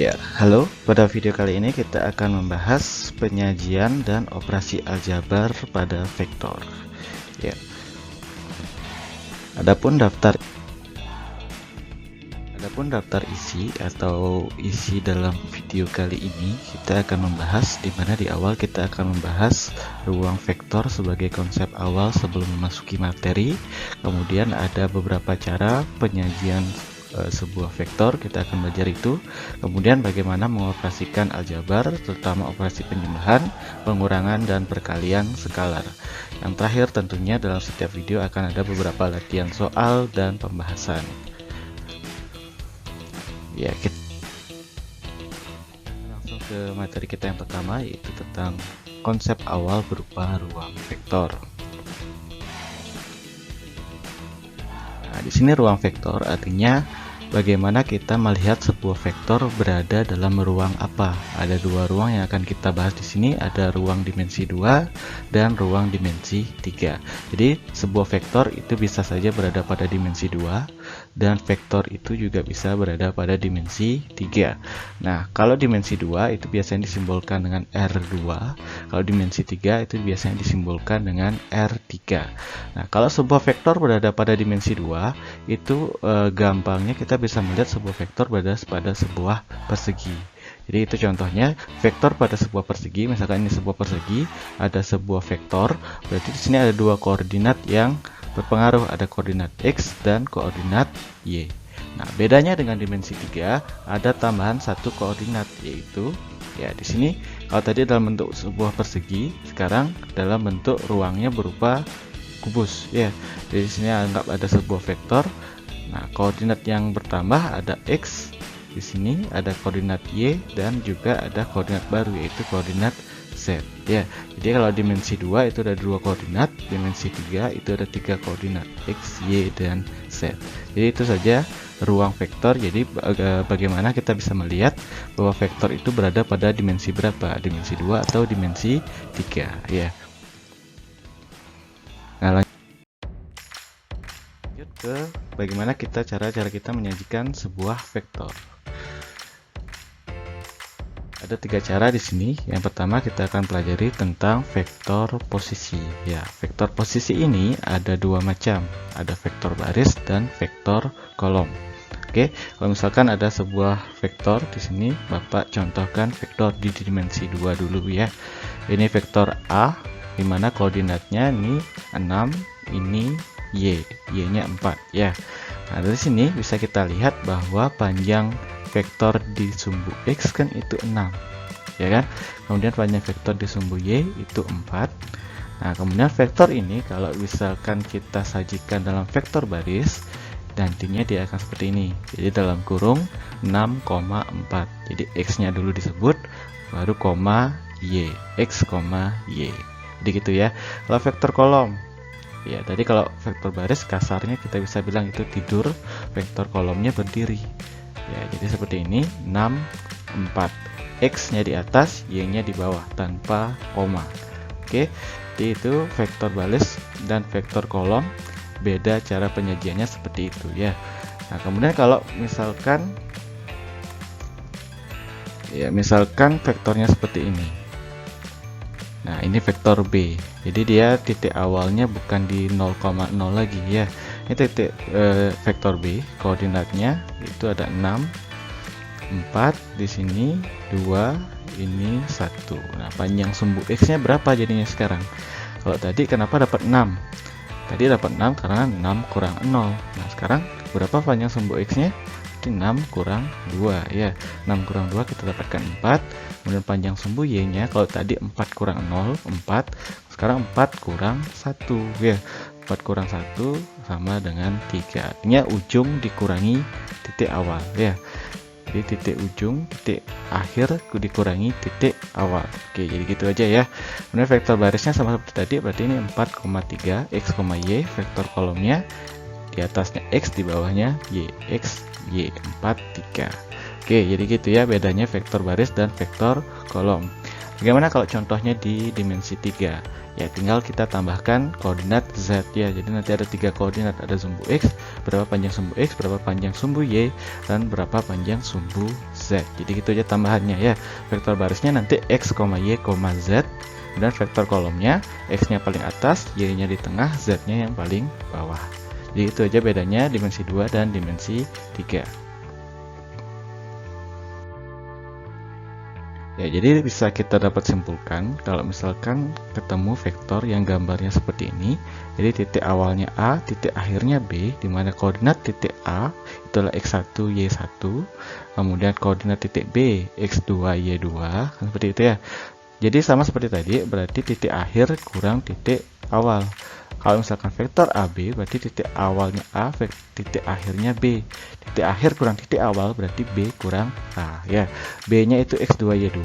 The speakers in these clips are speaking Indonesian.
Ya, halo. Pada video kali ini kita akan membahas penyajian dan operasi aljabar pada vektor. Ya. Adapun daftar isi atau isi dalam video kali ini kita akan membahas, di mana di awal kita akan membahas ruang vektor sebagai konsep awal sebelum memasuki materi. Kemudian ada beberapa cara penyajian sebuah vektor, kita akan belajar itu. Kemudian bagaimana mengoperasikan aljabar, terutama operasi penjumlahan, pengurangan, dan perkalian skalar. Yang terakhir tentunya dalam setiap video akan ada beberapa latihan soal dan pembahasan. Ya, kita langsung ke materi kita yang pertama, yaitu tentang konsep awal berupa ruang vektor. Nah, di sini ruang vektor artinya bagaimana kita melihat sebuah vektor berada dalam ruang apa. Ada dua ruang yang akan kita bahas di sini, ada ruang dimensi 2 dan ruang dimensi 3. Jadi sebuah vektor itu bisa saja berada pada dimensi 2 dan vektor itu juga bisa berada pada dimensi 3. Nah, kalau dimensi 2 itu biasanya disimbolkan dengan R2, kalau dimensi 3 itu biasanya disimbolkan dengan R3. Nah, kalau sebuah vektor berada pada dimensi 2 itu gampangnya kita bisa melihat sebuah vektor berada pada sebuah persegi. Jadi itu contohnya vektor pada sebuah persegi. Misalkan ini sebuah persegi, ada sebuah vektor, berarti di sini ada dua koordinat yang berpengaruh, ada koordinat X dan koordinat Y. Nah, bedanya dengan dimensi 3 ada tambahan satu koordinat, yaitu ya di sini kalau tadi dalam bentuk sebuah persegi, sekarang dalam bentuk ruangnya berupa kubus ya. Jadi di sini anggap ada sebuah vektor. Nah, koordinat yang bertambah ada X, di sini ada koordinat Y dan juga ada koordinat baru yaitu koordinat Z ya. Jadi kalau dimensi 2 itu ada dua koordinat, dimensi 3 itu ada tiga koordinat X, Y, dan Z. Jadi itu saja ruang vektor. Jadi bagaimana kita bisa melihat bahwa vektor itu berada pada dimensi berapa, dimensi 2 atau dimensi 3 ya. Nah, lanjut ke bagaimana cara kita menyajikan sebuah vektor. Ada tiga cara di sini. Yang pertama kita akan pelajari tentang vektor posisi. Ya, vektor posisi ini ada dua macam, ada vektor baris dan vektor kolom. Oke, kalau misalkan ada sebuah vektor di sini, Bapak contohkan vektor di dimensi 2 dulu ya. Ini vektor A, di mana koordinatnya ini 6, ini Y, Y-nya 4 ya. Nah, dari sini bisa kita lihat bahwa panjang vektor di sumbu X kan itu 6 ya kan. Kemudian panjang vektor di sumbu Y itu 4. Nah, kemudian vektor ini kalau misalkan kita sajikan dalam vektor baris, nantinya dia akan seperti ini. Jadi dalam kurung 6,4. Jadi X-nya dulu disebut, baru koma Y, X, Y. Jadi gitu ya. Kalau vektor kolom, ya tadi kalau vektor baris kasarnya kita bisa bilang itu tidur, vektor kolomnya berdiri. Ya, jadi seperti ini, 6, 4. X-nya di atas, Y-nya di bawah tanpa koma. Oke, jadi itu vektor baris dan vektor kolom. Beda cara penyajiannya seperti itu ya. Nah, kemudian kalau misalkan vektornya seperti ini. Nah, ini vektor B. Jadi dia titik awalnya bukan di 0,0 lagi ya. Ini titik vektor B, koordinatnya itu ada 6, 4 di sini, 2, ini 1. Nah, panjang sumbu X-nya berapa jadinya sekarang? Kalau tadi kenapa dapat 6? Tadi dapat 6 karena 6 kurang 0. Nah, sekarang berapa panjang sumbu X-nya? 6 kurang 2 ya. 6 kurang 2 kita dapatkan 4. Kemudian panjang sumbu Y-nya, kalau tadi 4 kurang 0, 4. Sekarang 4 kurang 1 ya. 4 kurang 1 sama dengan 3. Artinya ujung dikurangi titik awal ya. Jadi titik ujung, titik akhir dikurangi titik awal. Oke, jadi gitu aja ya. Kemudian vektor barisnya sama seperti tadi, berarti ini 4,3 X, Y. Vektor kolomnya di atasnya X, di bawahnya Y, X, Y, 4, 3. Oke, jadi gitu ya bedanya vektor baris dan vektor kolom. Bagaimana kalau contohnya di dimensi 3? Ya tinggal kita tambahkan koordinat Z ya. Jadi nanti ada 3 koordinat, ada sumbu X, berapa panjang sumbu X, berapa panjang sumbu Y, dan berapa panjang sumbu Z. Jadi gitu aja tambahannya ya. Vektor barisnya nanti X, Y, Z. Dan vektor kolomnya X-nya paling atas, Y-nya di tengah, Z-nya yang paling bawah. Jadi itu aja bedanya dimensi 2 dan dimensi 3. Ya, jadi bisa kita dapat simpulkan kalau misalkan ketemu vektor yang gambarnya seperti ini. Jadi titik awalnya A, titik akhirnya B, di mana koordinat titik A itulah X1, Y1, kemudian koordinat titik B X2, Y2, kan seperti itu ya. Jadi sama seperti tadi, berarti titik akhir kurang titik awal. Kalau misalkan vektor AB, berarti titik awalnya A, titik akhirnya B. Titik akhir kurang titik awal, berarti B kurang A. Ya, B-nya itu X2, Y2,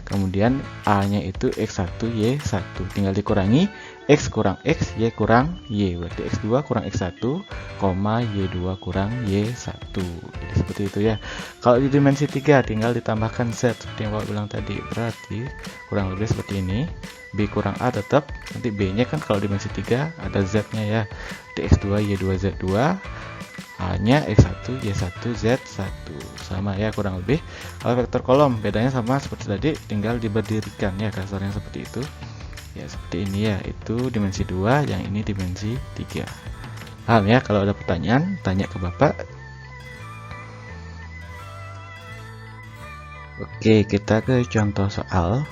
kemudian A-nya itu X1, Y1. Tinggal dikurangi, X kurang X, Y kurang Y. Berarti X2 kurang X1, Y2 kurang Y1. Jadi seperti itu ya. Kalau di dimensi 3, tinggal ditambahkan Z, seperti yang Bapak bilang tadi. Berarti kurang lebih seperti ini. B kurang A tetap, nanti B-nya kan kalau dimensi 3 ada Z-nya ya, di X2, Y2, Z2, A-nya X1, Y1, Z1, sama ya kurang lebih. Kalau vektor kolom, bedanya sama seperti tadi, tinggal diberdirikan ya kasarnya seperti itu. Ya seperti ini ya, itu dimensi 2, yang ini dimensi 3. Paham ya? Kalau ada pertanyaan, tanya ke Bapak. Oke, kita ke contoh soal.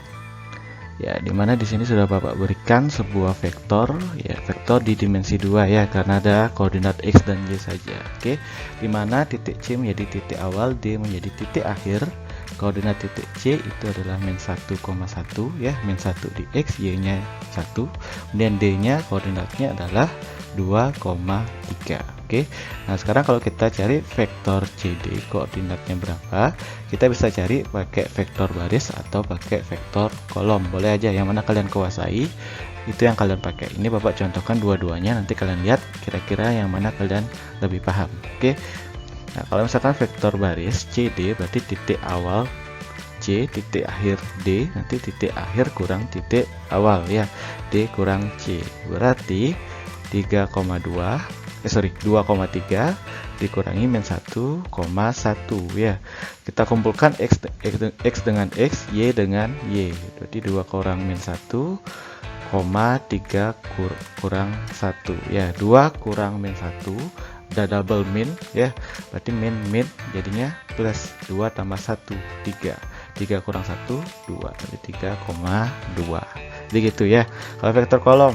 Ya, dimana di sini sudah Bapak berikan sebuah vektor, ya vektor di dimensi 2 ya, karena ada koordinat X dan Y saja. Oke, dimana titik C menjadi titik awal, D menjadi titik akhir. Koordinat titik C itu adalah min 1,1 ya, min 1 di X, Y-nya 1, kemudian D-nya koordinatnya adalah 2,3. Oke, nah sekarang kalau kita cari vektor CD koordinatnya berapa, kita bisa cari pakai vektor baris atau pakai vektor kolom, boleh aja, yang mana kalian kuasai itu yang kalian pakai. Ini Bapak contohkan dua-duanya, nanti kalian lihat kira-kira yang mana kalian lebih paham. Oke, nah kalau misalkan vektor baris CD berarti titik awal C, titik akhir D, nanti titik akhir kurang titik awal ya, D kurang C, berarti 2,3 dikurangi min 1,1 ya. Kita kumpulkan X dengan X, Y dengan Y. Berarti 2 kurang min 1,3 kurang 1 ya. 2 kurang min 1 udah double min ya. Berarti min jadinya plus 2 tambah 1 3. 3 kurang 1 2, jadi 3,2. Jadi gitu ya. Kalau vektor kolom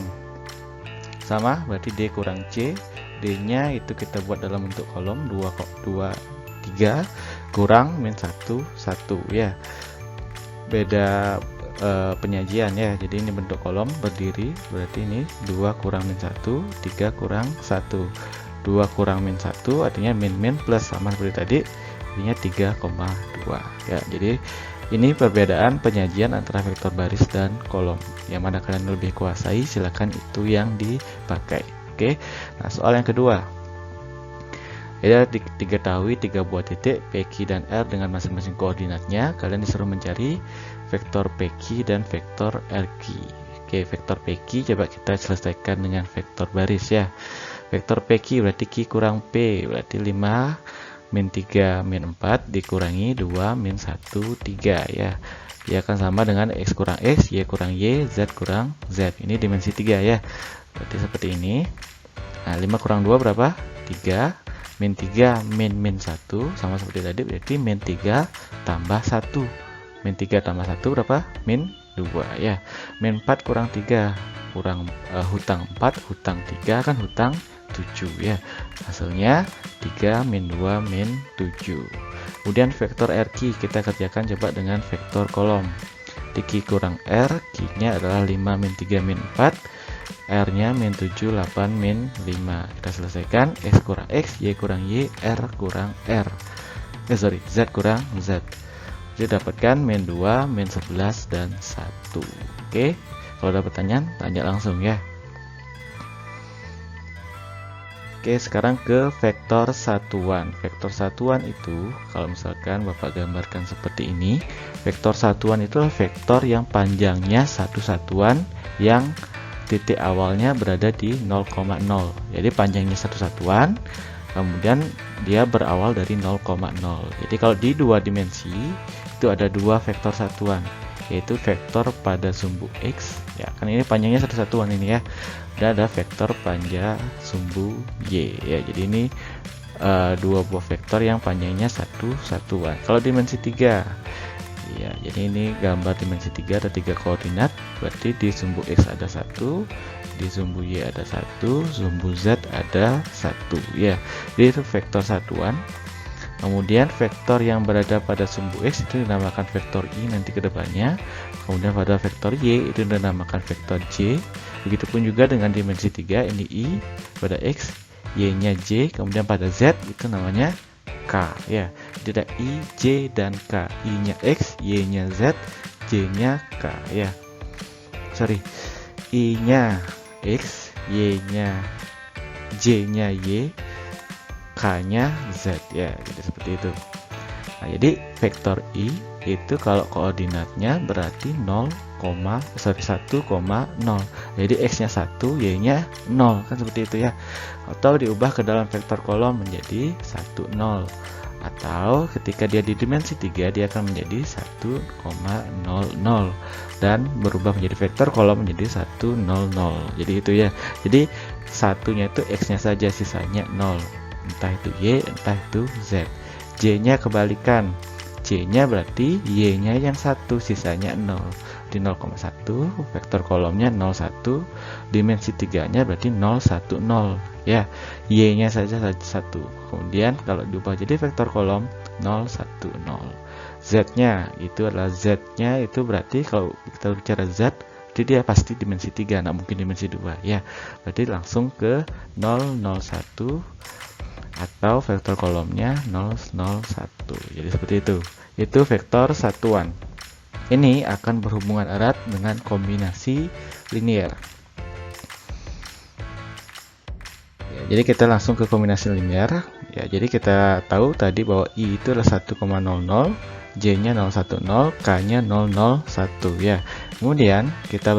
sama, berarti D kurang C, D-nya itu kita buat dalam bentuk kolom 2, 3 kurang min 1, 1 ya. Beda penyajian ya. Jadi ini bentuk kolom berdiri, berarti ini 2 kurang min 1, 3 kurang 1. 2 kurang min 1 artinya min plus, sama seperti tadi, artinya 3,2 ya. Jadi ini perbedaan penyajian antara vektor baris dan kolom. Yang mana kalian lebih kuasai, silakan itu yang dipakai. Oke. Nah, soal yang kedua. Ada diketahui 3 buah titik PQ dan R dengan masing-masing koordinatnya. Kalian disuruh mencari vektor PQ dan vektor RQ. Oke, vektor PQ coba kita selesaikan dengan vektor baris ya. Vektor PQ berarti Q kurang P, berarti 5 min 3 min 4 dikurangi 2 min 1 3 ya. Dia akan sama dengan X kurang X, Y kurang Y, Z kurang Z. Ini dimensi 3 ya. Berarti seperti ini. Nah, 5 kurang 2 berapa? 3. Min 3 min 1 sama seperti tadi, berarti min 3 tambah 1. Min 3 tambah 1 berapa? Min 2 ya. Min 4 kurang 3 kurang hutang 4, hutang 3 kan hutang 7 ya. Hasilnya 3 min 2 min 7. Kemudian vektor RQ kita kerjakan coba dengan vektor kolom. Di Q kurang R, Q-nya adalah 5 min 3 min 4, R-nya min 7, 8 min 5. Kita selesaikan, X kurang X, Y kurang Y, R kurang R. Z kurang Z. Jadi dapatkan min 2, min 11, dan 1. Oke, kalau ada pertanyaan, tanya langsung ya. Oke, sekarang ke vektor satuan. Vektor satuan itu, kalau misalkan Bapak gambarkan seperti ini, vektor satuan itu adalah vektor yang panjangnya satu satuan yang titik awalnya berada di 0,0. Jadi panjangnya satu satuan, kemudian dia berawal dari 0,0. Jadi kalau di dua dimensi itu ada dua vektor satuan, yaitu vektor pada sumbu X, ya kan ini panjangnya satu satuan ini ya, dan ada vektor panja sumbu Y ya. Jadi ini dua buah vektor yang panjangnya satu satuan. Kalau dimensi 3 ya, jadi ini gambar dimensi 3, ada 3 koordinat, berarti di sumbu X ada 1, di sumbu Y ada 1, sumbu Z ada 1 ya. Jadi itu vektor satuan. Kemudian vektor yang berada pada sumbu X itu dinamakan vektor I nanti ke depannya. Kemudian pada vektor Y itu dinamakan vektor J. Begitupun juga dengan dimensi 3, ini I pada X, Y-nya J, kemudian pada Z itu namanya K ya. Jadi ada I, J, dan K. I-nya X, Y-nya Z, J-nya K ya. I-nya X, Y-nya J-nya Y, K-nya Z ya, jadi seperti itu. Nah, jadi vektor I itu kalau koordinatnya berarti 1,0. Jadi X-nya 1, Y-nya 0 kan seperti itu ya. Atau diubah ke dalam vektor kolom menjadi 1, 0. Atau ketika dia di dimensi 3 dia akan menjadi 1,00 dan berubah menjadi vektor kolom menjadi 1, 0, 0. Jadi itu ya. Jadi satunya itu X-nya saja, sisanya 0. Entah itu Y, entah itu Z. J-nya kebalikan. J-nya berarti Y-nya yang 1, sisanya 0. Di 0,1, vektor kolomnya 0,1, dimensi 3-nya berarti 0,10 ya. Y-nya saja 1. Kemudian kalau diubah jadi vektor kolom 0,10. Z-nya itu adalah Z-nya itu berarti kalau kita bicara Z, jadi dia pasti dimensi 3, nggak mungkin dimensi 2 ya. Berarti langsung ke 001 atau vektor kolomnya 001. Jadi seperti itu. Itu vektor satuan. Ini akan berhubungan erat dengan kombinasi linear. Ya, jadi kita langsung ke kombinasi linear. Ya, jadi kita tahu tadi bahwa I itu adalah 1,00, J-nya 010, K-nya 001 ya. Kemudian kita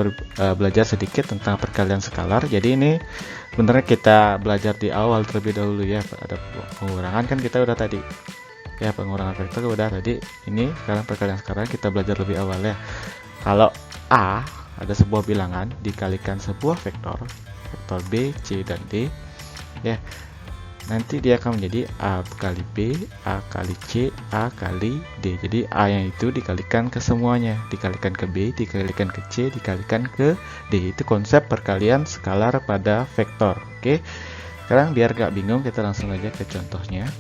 belajar sedikit tentang perkalian skalar. Jadi ini sebenarnya kita belajar di awal terlebih dahulu ya. Ada pengurangan kan kita udah tadi. Ya, pengurangan vektor udah tadi. Ini sekarang perkalian skalar kita belajar lebih awal ya. Kalau A ada sebuah bilangan dikalikan sebuah vektor B, C, dan D ya. Nanti dia akan menjadi A kali B, A kali C, A kali D. Jadi A yang itu dikalikan ke semuanya, dikalikan ke B, dikalikan ke C, dikalikan ke D. Itu konsep perkalian skalar pada vektor. Oke. Sekarang biar gak bingung, kita langsung aja ke contohnya.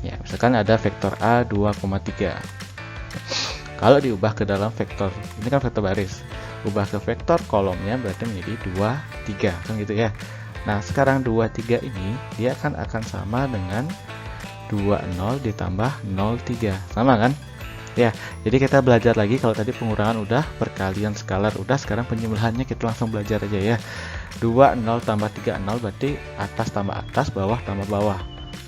Ya, misalkan ada vektor A 2,3. Kalau diubah ke dalam vektor, ini kan vektor baris, ubah ke vektor kolomnya berarti menjadi 2, 3 kan gitu ya. Nah, sekarang 2, 3 ini dia akan sama dengan 20 ditambah 03. Sama kan? Ya, jadi kita belajar lagi. Kalau tadi pengurangan udah, perkalian skalar udah, sekarang penjumlahannya kita langsung belajar aja ya. 20 tambah 30 berarti atas tambah atas, bawah tambah bawah.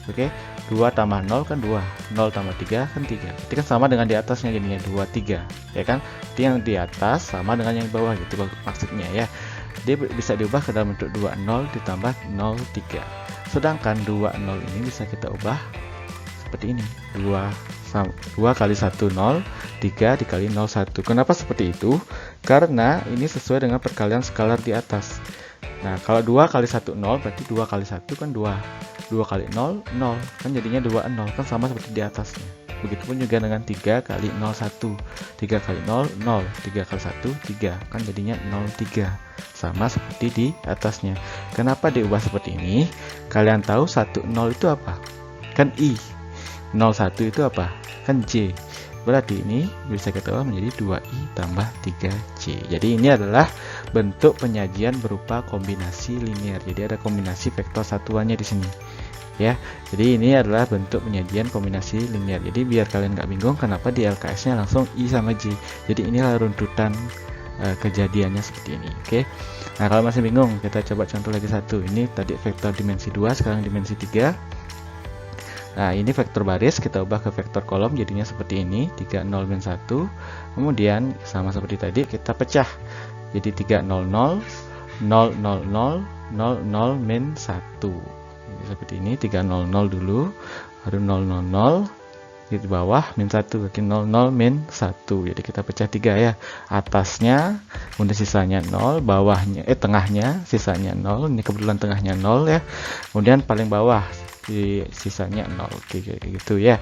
Oke, 2 tambah 0 kan 2, 0 tambah 3 kan 3. Jadi kan sama dengan di atasnya, jadinya 2, 3. Ya kan? Jadi yang di atas sama dengan yang di bawah gitu maksudnya ya. Dia bisa diubah ke dalam bentuk 20 ditambah 03. Sedangkan 20 ini bisa kita ubah seperti ini. 2 kali 1, 0, 3 dikali 01. Kenapa seperti itu? Karena ini sesuai dengan perkalian skalar di atas. Nah, kalau 2 kali 1, 0, berarti 2 kali 1 kan 2. 2 kali 0, 0. Kan jadinya 20, kan sama seperti di atasnya. Begitupun juga dengan 3 kali 01. 3 kali 0, 0. 3 kali 1, 3. Kan jadinya 03. Sama seperti di atasnya. Kenapa diubah seperti ini? Kalian tahu 10 itu apa? Kan I. 01 itu apa? Kan J. Berarti ini bisa kita ubah menjadi 2I tambah 3C. Jadi ini adalah bentuk penyajian berupa kombinasi linear. Jadi ada kombinasi vektor satuannya di sini. Ya, jadi ini adalah bentuk penyajian kombinasi linear. Jadi biar kalian nggak bingung kenapa di LKS-nya langsung I sama J. Jadi inilah runtutan kejadiannya seperti ini. Oke. Nah, kalau masih bingung, kita coba contoh lagi satu. Ini tadi vektor dimensi 2, sekarang dimensi 3. Nah, ini vektor baris, kita ubah ke vektor kolom, jadinya seperti ini, 3, 0, min 1. Kemudian, sama seperti tadi, kita pecah. Jadi 3, 0, 0, 0, 0, 0, 0, 0, min 1. Jadi, seperti ini, 3, 0, 0 dulu, baru 0, 0, 0. Di bawah, min 1, berarti 0, 0, min 1. Jadi, kita pecah 3 ya. Atasnya, kemudian sisanya 0, bawahnya, tengahnya, sisanya 0. Ini kebetulan tengahnya 0 ya. Kemudian paling bawah, di sisanya 0. Oke, kayak gitu ya.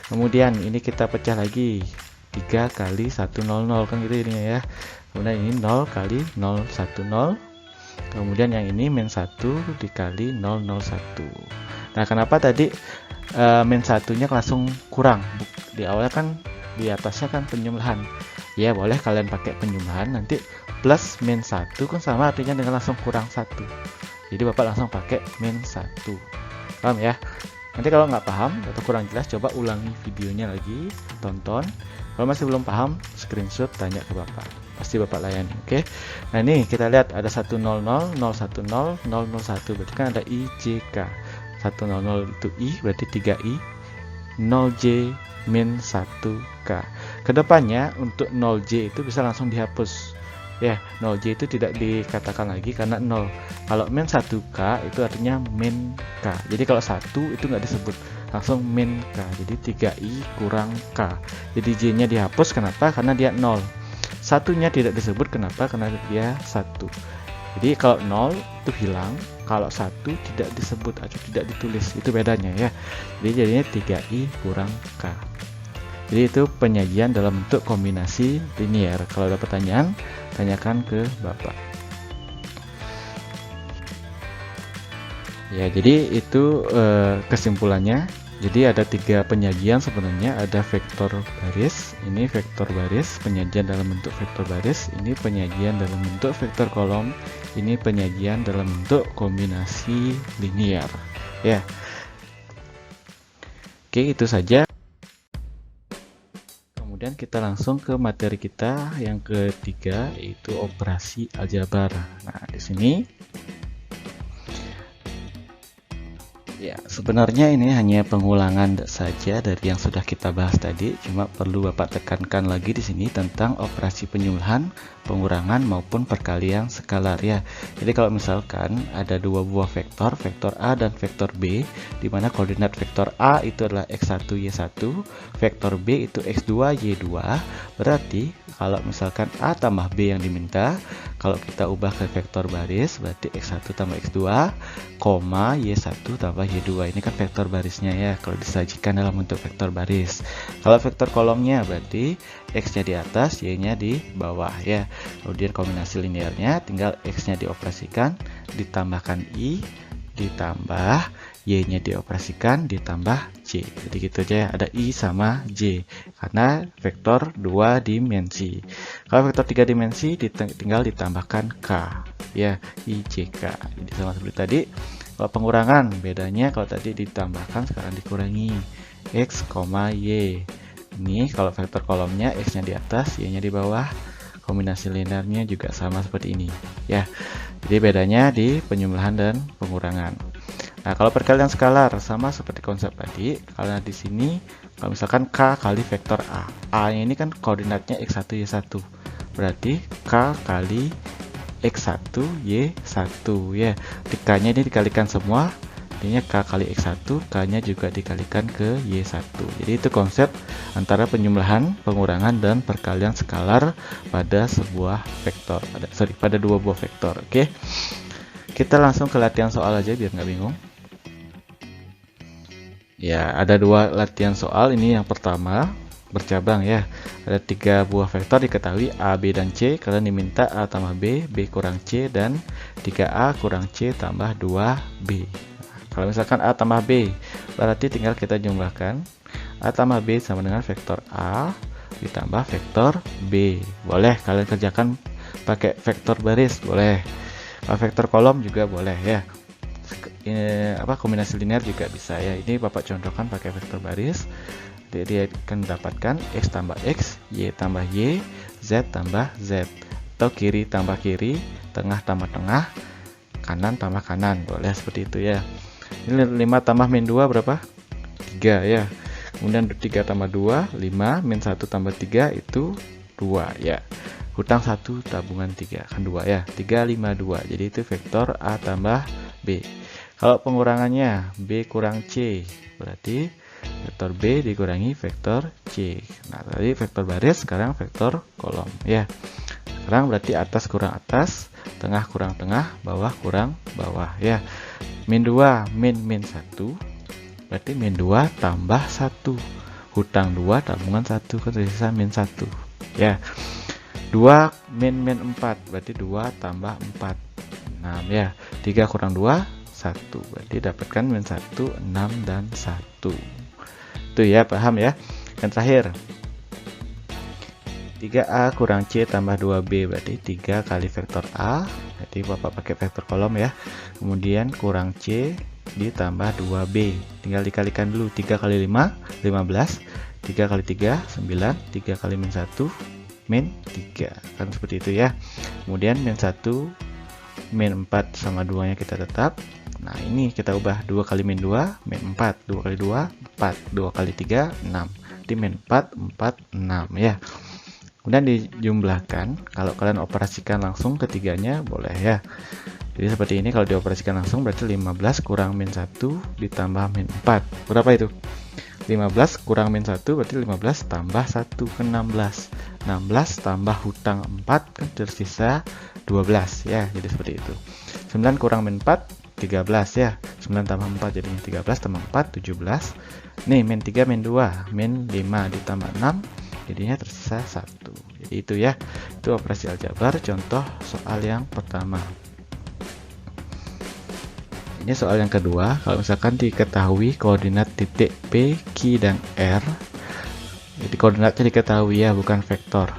Kemudian ini kita pecah lagi, 3 kali 1, 0, 0 kan gitu ini ya. Kemudian ini 0 kali 0, 1, 0. Kemudian yang ini min 1 dikali 0, 0, 1. Nah, kenapa tadi min 1-nya langsung kurang? Di awalnya kan di atasnya kan penjumlahan. Ya, boleh kalian pakai penjumlahan, nanti plus min 1 kan sama artinya dengan langsung kurang 1. Jadi Bapak langsung pakai min 1. Paham ya? Nanti kalau nggak paham atau kurang jelas, coba ulangi videonya lagi, tonton. Kalau masih belum paham, screenshot, tanya ke Bapak. Pasti Bapak layani, oke? Nah, ini kita lihat ada 100, 010, 001, berarti kan ada IJK. 100 itu I, berarti 3I. 0J min 1K. Kedepannya untuk 0J itu bisa langsung dihapus. Ya, 0J itu tidak dikatakan lagi karena 0. Kalau min 1K itu artinya min K. Jadi kalau 1 itu nggak disebut, langsung min K. Jadi 3I kurang K. Jadi J-nya dihapus, kenapa? Karena dia 0. Satunya tidak disebut, kenapa? Karena dia 1. Jadi kalau 0 itu hilang, kalau 1 tidak disebut atau tidak ditulis, itu bedanya ya. Jadi jadinya 3I kurang K. Jadi itu penyajian dalam bentuk kombinasi linier. Kalau ada pertanyaan, tanyakan ke Bapak. Ya, jadi itu kesimpulannya. Jadi ada 3 penyajian sebenarnya. Ada vektor baris, ini vektor baris, penyajian dalam bentuk vektor baris. Ini penyajian dalam bentuk vektor kolom. Ini penyajian dalam bentuk kombinasi linier. Ya. Oke, itu saja. Kemudian kita langsung ke materi kita yang ketiga, yaitu operasi aljabar. Nah, di sini ya, sebenarnya ini hanya pengulangan saja dari yang sudah kita bahas tadi, cuma perlu Bapak tekankan lagi di sini tentang operasi penjumlahan, pengurangan maupun perkalian skalar ya. Jadi kalau misalkan ada dua buah vektor, vektor A dan vektor B, di mana koordinat vektor A itu adalah x1 y1, vektor B itu x2 y2, berarti kalau misalkan A tambah B yang diminta, kalau kita ubah ke vektor baris, berarti x1 tambah x2, koma y1 tambah y2. Ini kan vektor barisnya ya, kalau disajikan dalam bentuk vektor baris. Kalau vektor kolomnya berarti x-nya di atas, y-nya di bawah ya. Kemudian kombinasi linearnya tinggal x-nya dioperasikan, ditambahkan i, ditambah y-nya dioperasikan, ditambah j. Jadi gitu aja ya, ada i sama j karena vektor 2 dimensi. Kalau vektor 3 dimensi tinggal ditambahkan k ya, i, j, k. Jadi sama seperti tadi. Kalau pengurangan bedanya, kalau tadi ditambahkan sekarang dikurangi, x, y. Ini kalau vektor kolomnya x-nya di atas, y-nya di bawah. Kombinasi linearnya juga sama seperti ini ya. Jadi bedanya di penjumlahan dan pengurangan. Nah, kalau perkalian skalar sama seperti konsep tadi. Karena di sini kalau misalkan k kali vektor a, a-nya ini kan koordinatnya x1 y1, berarti k kali x1 y1 ya. K-nya ini dikalikan semua, artinya k kali x1, k-nya juga dikalikan ke y1. Jadi itu konsep antara penjumlahan, pengurangan, dan perkalian skalar pada sebuah vektor, pada dua buah vektor. Oke, kita langsung ke latihan soal aja biar nggak bingung. Ya, ada dua latihan soal. Ini yang pertama bercabang ya. Ada 3 buah vektor diketahui A, B, dan C. Kalian diminta A tambah B, B kurang C, dan 3A kurang C tambah 2B. Kalau misalkan A tambah B, berarti tinggal kita jumlahkan. A tambah B sama dengan vektor A ditambah vektor B. Boleh kalian kerjakan pakai vektor baris, boleh. Kalau vektor kolom juga boleh ya. Kombinasi linear juga bisa ya. Ini Bapak contohkan pakai vektor baris. Dia akan mendapatkan x tambah x, y tambah y, z tambah z. atau kiri tambah kiri, tengah tambah tengah, kanan tambah kanan, boleh seperti itu ya. Ini 5 tambah min 2 berapa? 3 ya. Kemudian 3 tambah 2, 5, min 1 tambah 3 itu 2 ya. Hutang 1 tabungan 3 kan 2 ya. 3, 5, 2. Jadi itu vektor A tambah B. Kalau pengurangannya B kurang C, berarti vektor B dikurangi vektor C. Nah, tadi vektor baris, sekarang vektor kolom ya. Sekarang berarti atas kurang atas, tengah kurang tengah, bawah kurang bawah ya. Min 2 min 1, berarti min 2 tambah 1. Hutang 2 tabungan 1, kan tersisa min 1 ya. 2 min 4, berarti 2 tambah 4, 6 ya. 3 kurang 2, 1, berarti dapatkan min 1, 6 dan 1. Itu ya, paham ya. Yang terakhir 3A kurang C tambah 2B, berarti 3 kali vektor A, berarti Bapak pakai vektor kolom ya. Kemudian kurang C ditambah 2B, tinggal dikalikan dulu. 3 kali 5, 15, 3 kali 3, 9, 3 kali min 1, min 3, kan seperti itu ya. Kemudian min 1, min 4 sama 2 nya kita tetap. Nah, ini kita ubah 2 kali min 2, min 4, 2 kali 2, 4, 2 kali 3, 6. Di min 4, 4, 6 ya. Kemudian dijumlahkan, kalau kalian operasikan langsung ketiganya boleh ya. Jadi seperti ini, kalau dioperasikan langsung berarti 15 kurang min 1 ditambah min 4. Berapa itu? 15 kurang min 1 berarti 15 tambah 1 ke 16. 16 tambah hutang 4 kan tersisa 12 ya. Jadi seperti itu. 9 kurang min 4 13 ya. 9 tambah 4 jadinya 13 tambah 4 17. Nih min 3 min 2 min 5 ditambah 6 jadinya tersisa 1. Jadi itu ya. Itu operasi aljabar contoh soal yang pertama. Ini soal yang kedua, kalau misalkan diketahui koordinat titik P, Q, dan R. Jadi koordinatnya diketahui ya, bukan vektor.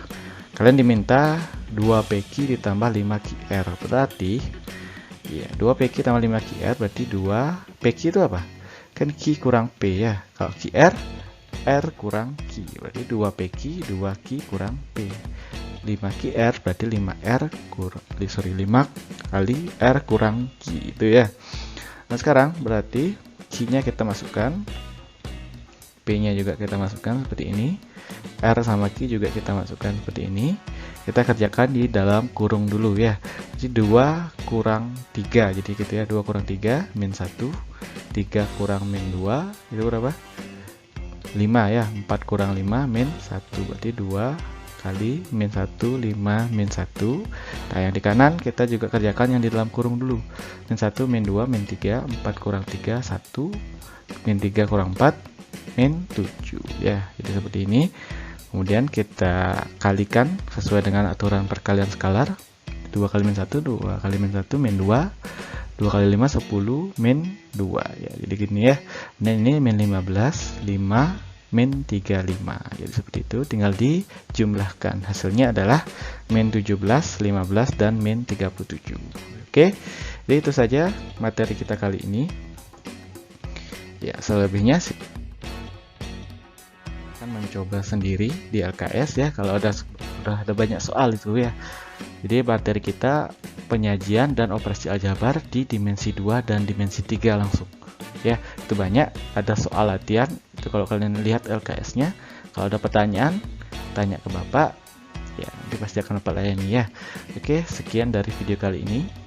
Kalian diminta 2PQ ditambah 5QR. Berarti ya, 2PQ tambah 5QR berarti 2PQ itu apa? Kan Q kurang P ya. Kalau QR, R kurang Q. Berarti 2PQ, 2Q kurang P. 5QR berarti 5R kurang 5 kali R kurang Q itu ya. Nah, sekarang berarti Q-nya kita masukkan, P-nya juga kita masukkan seperti ini, R sama Q juga kita masukkan seperti ini. Kita kerjakan di dalam kurung dulu ya. Jadi 2 kurang 3, jadi gitu ya, 2 kurang 3 min 1, 3 kurang min 2 itu berapa? 5 ya, 4 kurang 5 min 1, berarti 2 kali min 1, 5 min 1. Nah, yang di kanan kita juga kerjakan yang di dalam kurung dulu. Min 1, min 2, min 3, 4 kurang 3, 1, min 3 kurang 4, min 7 ya. Jadi seperti ini. Kemudian kita kalikan sesuai dengan aturan perkalian skalar. 2 kali min 1, 2 kali min 1, min 2, 2 kali 5, 10, min 2 ya. Jadi gini ya. Nah, ini min 15, 5, min 35. Jadi seperti itu, tinggal dijumlahkan. Hasilnya adalah min 17, 15, dan min 37. Oke, jadi itu saja materi kita kali ini. Ya, selebihnya akan mencoba sendiri di LKS ya, kalau udah ada banyak soal itu ya. Jadi materi kita penyajian dan operasi aljabar di dimensi 2 dan dimensi 3 langsung. Ya, itu banyak, ada soal latihan itu kalau kalian lihat LKS-nya. Kalau ada pertanyaan, tanya ke Bapak ya, nanti pasti akan Bapak layani ya. Oke, sekian dari video kali ini.